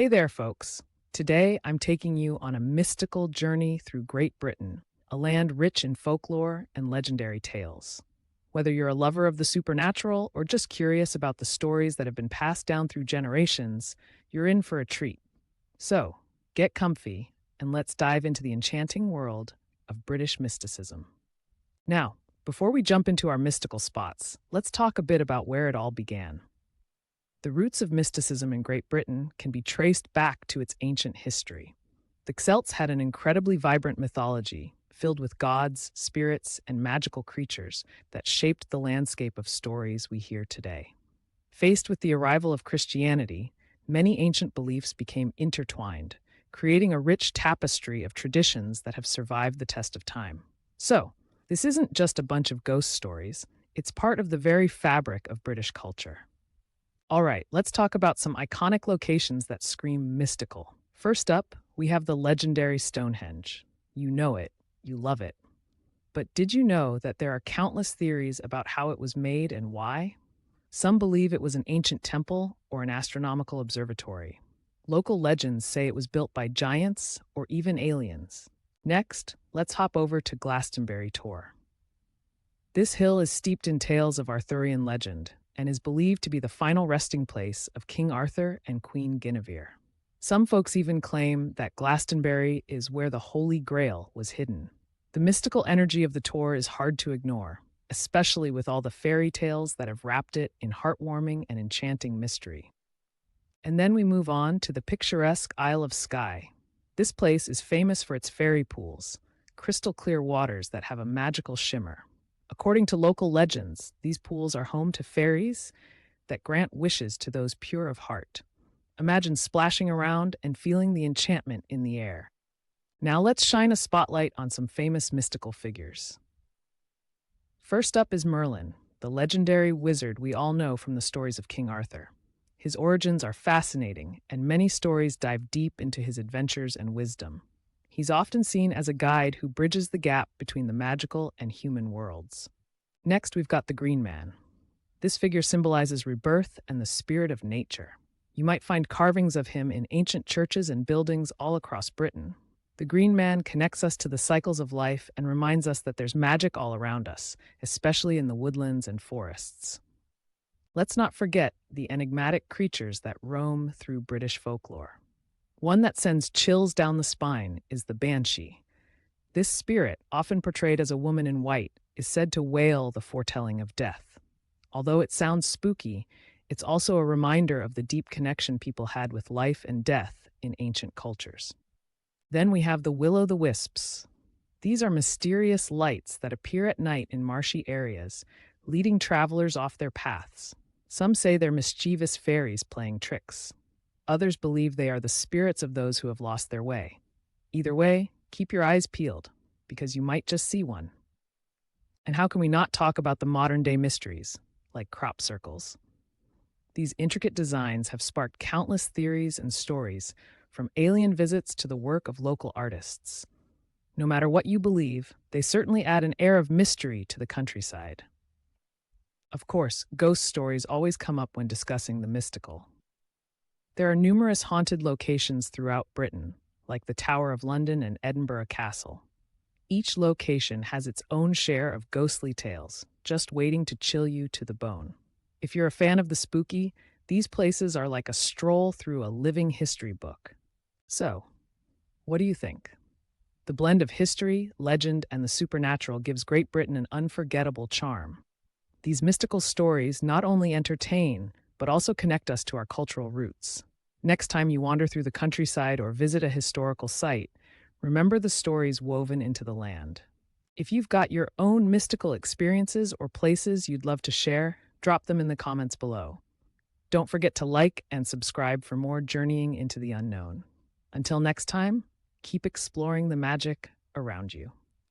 Hey there, folks. Today I'm taking you on a mystical journey through Great Britain, a land rich in folklore and legendary tales. Whether you're a lover of the supernatural or just curious about the stories that have been passed down through generations, you're in for a treat. So, get comfy and let's dive into the enchanting world of British mysticism. Now, before we jump into our mystical spots, let's talk a bit about where it all began. The roots of mysticism in Great Britain can be traced back to its ancient history. The Celts had an incredibly vibrant mythology, filled with gods, spirits, and magical creatures that shaped the landscape of stories we hear today. Faced with the arrival of Christianity, many ancient beliefs became intertwined, creating a rich tapestry of traditions that have survived the test of time. So, this isn't just a bunch of ghost stories, it's part of the very fabric of British culture. All right, let's talk about some iconic locations that scream mystical. First up, we have the legendary Stonehenge. You know it, you love it. But did you know that there are countless theories about how it was made and why? Some believe it was an ancient temple or an astronomical observatory. Local legends say it was built by giants or even aliens. Next, let's hop over to Glastonbury Tor. This hill is steeped in tales of Arthurian legend and is believed to be the final resting place of King Arthur and Queen Guinevere. Some folks even claim that Glastonbury is where the Holy Grail was hidden. The mystical energy of the Tor is hard to ignore, especially with all the fairy tales that have wrapped it in heartwarming and enchanting mystery. And then we move on to the picturesque Isle of Skye. This place is famous for its fairy pools, crystal clear waters that have a magical shimmer. According to local legends, these pools are home to fairies that grant wishes to those pure of heart. Imagine splashing around and feeling the enchantment in the air. Now let's shine a spotlight on some famous mystical figures. First up is Merlin, the legendary wizard we all know from the stories of King Arthur. His origins are fascinating, and many stories dive deep into his adventures and wisdom. He's often seen as a guide who bridges the gap between the magical and human worlds. Next, we've got the Green Man. This figure symbolizes rebirth and the spirit of nature. You might find carvings of him in ancient churches and buildings all across Britain. The Green Man connects us to the cycles of life and reminds us that there's magic all around us, especially in the woodlands and forests. Let's not forget the enigmatic creatures that roam through British folklore. One that sends chills down the spine is the Banshee. This spirit, often portrayed as a woman in white, is said to wail the foretelling of death. Although it sounds spooky, it's also a reminder of the deep connection people had with life and death in ancient cultures. Then we have the Will-o'-the-Wisps. These are mysterious lights that appear at night in marshy areas, leading travelers off their paths. Some say they're mischievous fairies playing tricks. Others believe they are the spirits of those who have lost their way. Either way, keep your eyes peeled, because you might just see one. And how can we not talk about the modern-day mysteries, like crop circles? These intricate designs have sparked countless theories and stories, from alien visits to the work of local artists. No matter what you believe, they certainly add an air of mystery to the countryside. Of course, ghost stories always come up when discussing the mystical. There are numerous haunted locations throughout Britain, like the Tower of London and Edinburgh Castle. Each location has its own share of ghostly tales, just waiting to chill you to the bone. If you're a fan of the spooky, these places are like a stroll through a living history book. So, what do you think? The blend of history, legend, and the supernatural gives Great Britain an unforgettable charm. These mystical stories not only entertain, but also connect us to our cultural roots. Next time you wander through the countryside or visit a historical site, remember the stories woven into the land. If you've got your own mystical experiences or places you'd love to share, drop them in the comments below. Don't forget to like and subscribe for more journeying into the unknown. Until next time, keep exploring the magic around you.